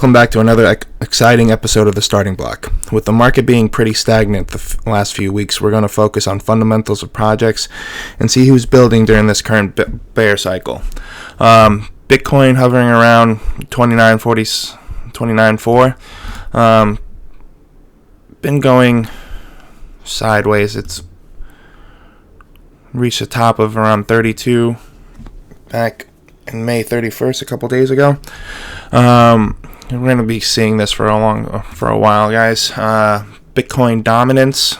Welcome back to another exciting episode of The Starting Block. With the market being pretty stagnant the last few weeks, we're going to focus on fundamentals of projects and see who's building during this current bear cycle. Bitcoin hovering around 29.4. Been going sideways. It's reached the top of around 32 back in May 31st, a couple days ago. We're going to be seeing this for a while, guys. Bitcoin dominance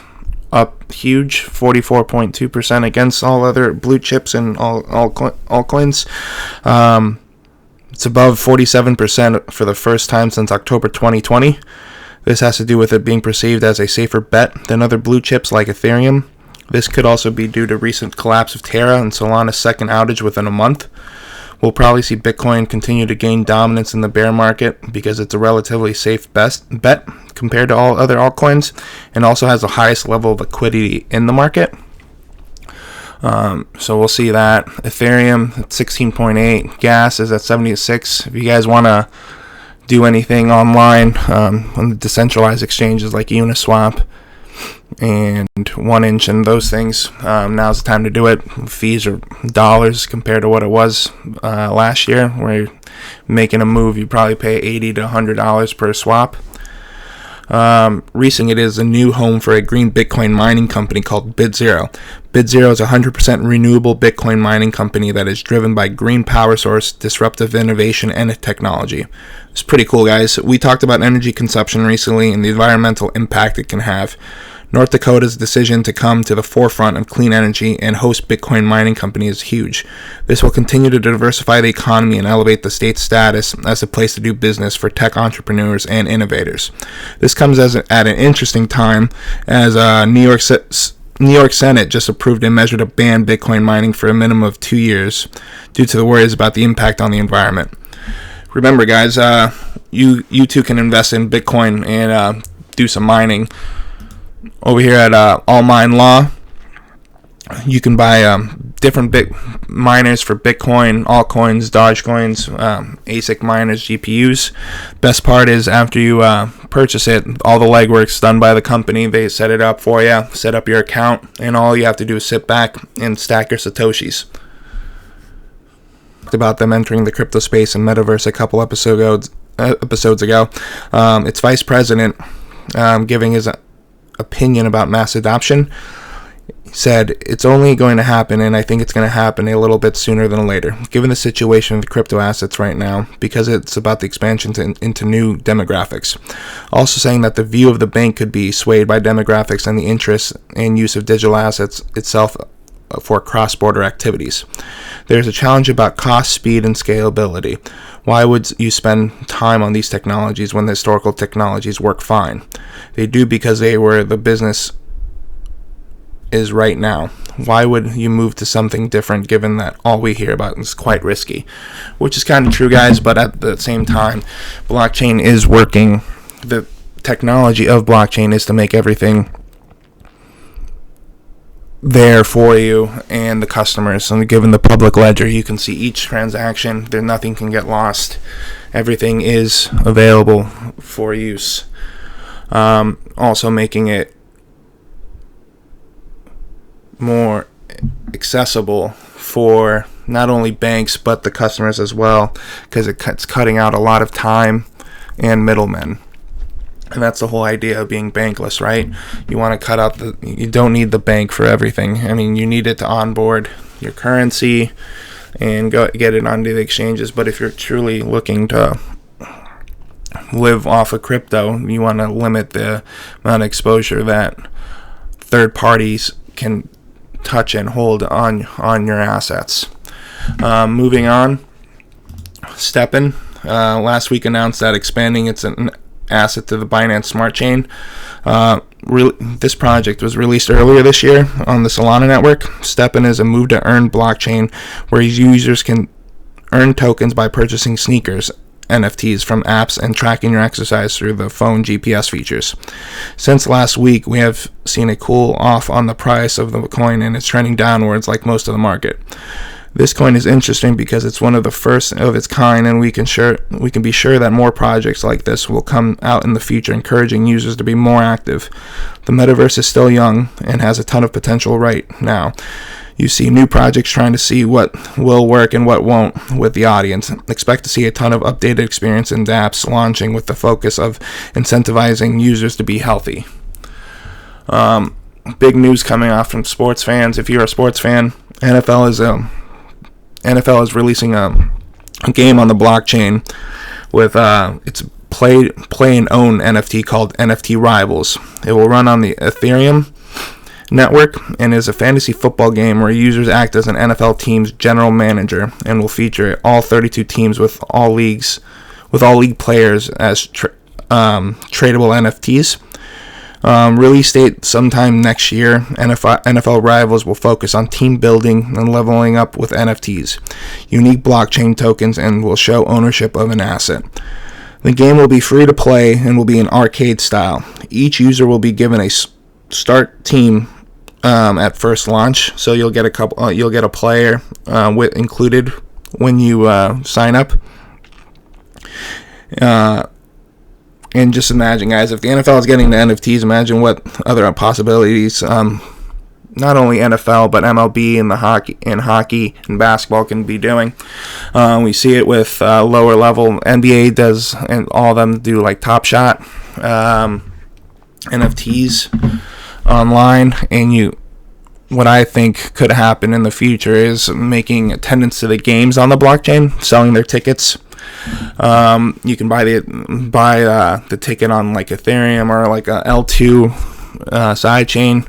up huge, 44.2% against all other blue chips and all altcoins. It's above 47% for the first time since October 2020. This has to do with it being perceived as a safer bet than other blue chips like Ethereum. This could also be due to recent collapse of Terra and Solana's second outage within a month. We'll probably see Bitcoin continue to gain dominance in the bear market because it's a relatively safe bet compared to all other altcoins and also has the highest level of liquidity in the market. So we'll see that. Ethereum at 16.8. Gas is at 76. If you guys want to do anything online on the decentralized exchanges like Uniswap and 1inch and those things, now's the time to do it. Fees are dollars compared to what it was last year, where you're making a move, you probably pay $80 to $100 per swap. Recently, it is a new home for a green Bitcoin mining company called BitZero. BitZero is a 100% renewable Bitcoin mining company that is driven by green power source, disruptive innovation, and technology. It's pretty cool, guys. We talked about energy consumption recently and the environmental impact it can have. North Dakota's decision to come to the forefront of clean energy and host Bitcoin mining company is huge. This will continue to diversify the economy and elevate the state's status as a place to do business for tech entrepreneurs and innovators. This comes at an interesting time as New York Senate just approved a measure to ban Bitcoin mining for a minimum of 2 years due to the worries about the impact on the environment. Remember, guys, you too can invest in Bitcoin and do some mining. Over here at All Mine Law, you can buy different miners for Bitcoin, altcoins, Dogecoins, ASIC miners, GPUs. Best part is after you purchase it, all the legwork's done by the company. They set it up for you, set up your account, and all you have to do is sit back and stack your Satoshis. About them entering the crypto space and metaverse a couple episodes ago. Its vice president giving his opinion about mass adoption said it's only going to happen, and I think it's going to happen a little bit sooner than later given the situation of the crypto assets right now, because it's about the expansion into new demographics. Also saying that the view of the bank could be swayed by demographics and the interest and use of digital assets itself for cross-border activities. There's a challenge about cost, speed, and scalability. Why would you spend time on these technologies when the historical technologies work fine? They do because they were the business is right now. Why would you move to something different given that all we hear about is quite risky? Which is kind of true, guys, but at the same time, blockchain is working. The technology of blockchain is to make everything there for you and the customers. And given the public ledger, you can see each transaction. There, nothing can get lost. Everything is available for use. Also making it more accessible for not only banks but the customers as well, because it's cutting out a lot of time and middlemen. And that's the whole idea of being bankless, right? You want to cut out you don't need the bank for everything. I mean, you need it to onboard your currency and get it onto the exchanges. But if you're truly looking to live off of crypto, you want to limit the amount of exposure that third parties can touch and hold on your assets. Moving on, STEPN last week announced that expanding its asset to the Binance Smart Chain. This project was released earlier this year on the Solana network. STEPN is a move to earn blockchain where users can earn tokens by purchasing sneakers, NFTs, from apps and tracking your exercise through the phone GPS features. Since last week, we have seen a cool off on the price of the coin, and it's trending downwards like most of the market. This coin is interesting because it's one of the first of its kind, and we can be sure that more projects like this will come out in the future, encouraging users to be more active. The metaverse is still young and has a ton of potential right now. You see new projects trying to see what will work and what won't with the audience. Expect to see a ton of updated experience and apps launching with the focus of incentivizing users to be healthy. Big news coming off from sports fans. If you're a sports fan, NFL is releasing a game on the blockchain with its play-and-own NFT called NFT Rivals. It will run on the Ethereum network and is a fantasy football game where users act as an NFL team's general manager, and will feature all 32 teams with all league players as tradable NFTs. Release date sometime next year. NFL Rivals will focus on team building and leveling up with NFTs, unique blockchain tokens, and will show ownership of an asset. The game will be free to play and will be an arcade style. Each user will be given a start team at first launch, so you'll get a player included when you sign up. And just imagine, guys, if the NFL is getting the NFTs, imagine what other possibilities not only NFL but MLB and hockey and basketball can be doing. We see it with lower level. NBA does, and all of them do like Top Shot NFTs online. And what I think could happen in the future is making attendance to the games on the blockchain, selling their tickets. You can buy the ticket on like Ethereum or like a L2 sidechain,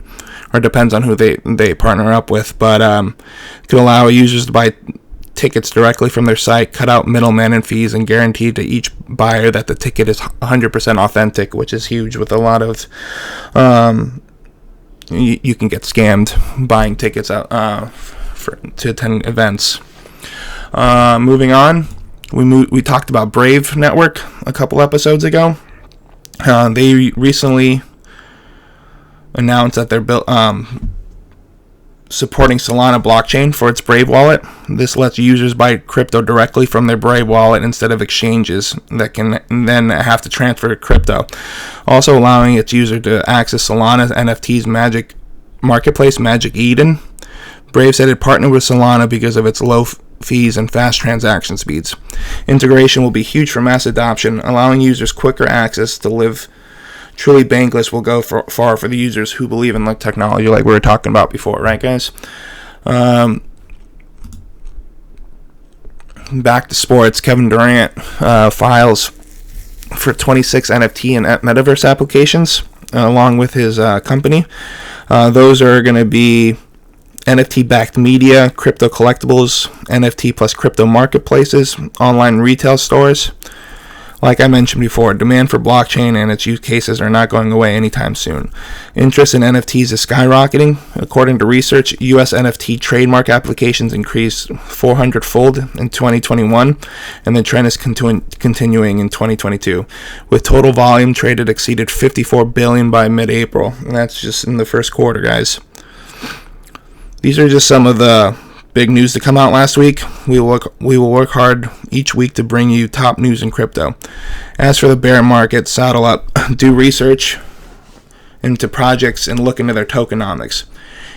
or depends on who they partner up with. But it could allow users to buy tickets directly from their site, cut out middlemen and fees, and guarantee to each buyer that the ticket is 100% authentic, which is huge. With a lot of you can get scammed buying tickets to attend events. Moving on. We talked about Brave Network a couple episodes ago. They recently announced that they're supporting Solana blockchain for its Brave wallet. This lets users buy crypto directly from their Brave wallet instead of exchanges that can then have to transfer crypto. Also allowing its user to access Solana's NFTs Magic Marketplace, Magic Eden. Brave said it partnered with Solana because of its low fees and fast transaction speeds. Integration will be huge for mass adoption, allowing users quicker access to live truly bankless. Will go far for the users who believe in the technology, like we were talking about before, right, guys? Back to sports. Kevin Durant files for 26 NFT and metaverse applications along with his company. Those are going to be NFT-backed media, crypto collectibles, NFT plus crypto marketplaces, online retail stores. Like I mentioned before, demand for blockchain and its use cases are not going away anytime soon. Interest in NFTs is skyrocketing. According to research, U.S. NFT trademark applications increased 400-fold in 2021, and the trend is continuing in 2022, with total volume traded exceeded $54 billion by mid-April, and that's just in the first quarter, guys. These are just some of the big news to come out last week. We will work hard each week to bring you top news in crypto. As for the bear market, saddle up, do research into projects, and look into their tokenomics.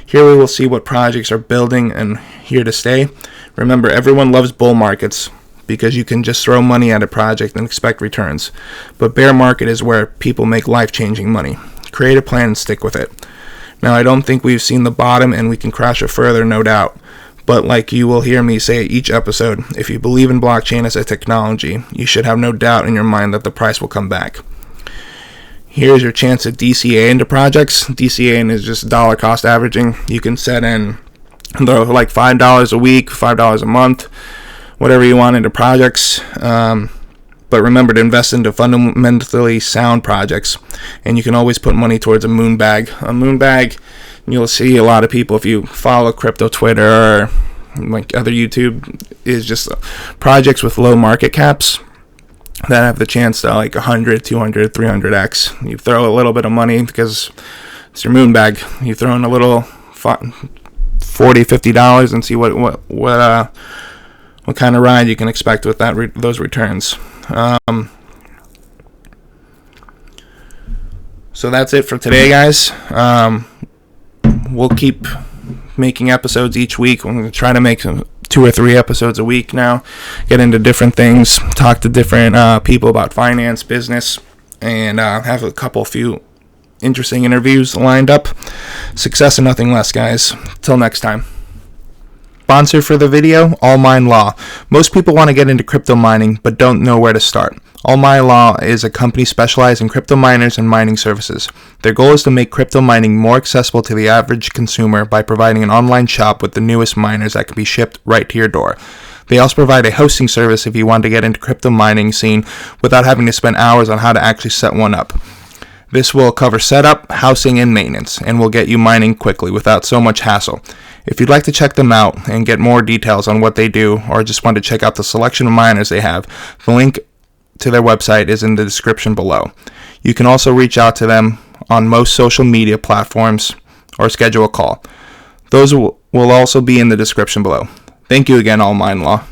Here we will see what projects are building and here to stay. Remember, everyone loves bull markets because you can just throw money at a project and expect returns. But bear market is where people make life-changing money. Create a plan and stick with it. Now, I don't think we've seen the bottom, and we can crash it further, no doubt. But like you will hear me say each episode, if you believe in blockchain as a technology, you should have no doubt in your mind that the price will come back. Here's your chance to DCA into projects. DCA is just dollar cost averaging. You can set in like $5 a week, $5 a month, whatever you want into projects. But remember to invest into fundamentally sound projects. And you can always put money towards a moon bag. A moon bag, you'll see a lot of people, if you follow crypto Twitter or like other YouTube, is just projects with low market caps that have the chance to like 100, 200, 300x. You throw a little bit of money because it's your moon bag. You throw in a little $4 $40-$50 and see what kind of ride you can expect with those returns. So that's it for today, guys. We'll keep making episodes each week. We're going to try to make 2 or 3 episodes a week now. Get into different things, talk to different people about finance, business, and have a few interesting interviews lined up. Success and nothing less, guys. Till next time. Sponsor for the video, All Mine Law. Most people want to get into crypto mining but don't know where to start. All Mine Law is a company specialized in crypto miners and mining services. Their goal is to make crypto mining more accessible to the average consumer by providing an online shop with the newest miners that can be shipped right to your door. They also provide a hosting service if you want to get into crypto mining scene without having to spend hours on how to actually set one up. This will cover setup, housing, and maintenance, and will get you mining quickly without so much hassle. If you'd like to check them out and get more details on what they do, or just want to check out the selection of miners they have, the link to their website is in the description below. You can also reach out to them on most social media platforms or schedule a call. Those will also be in the description below. Thank you again, All Mine Law.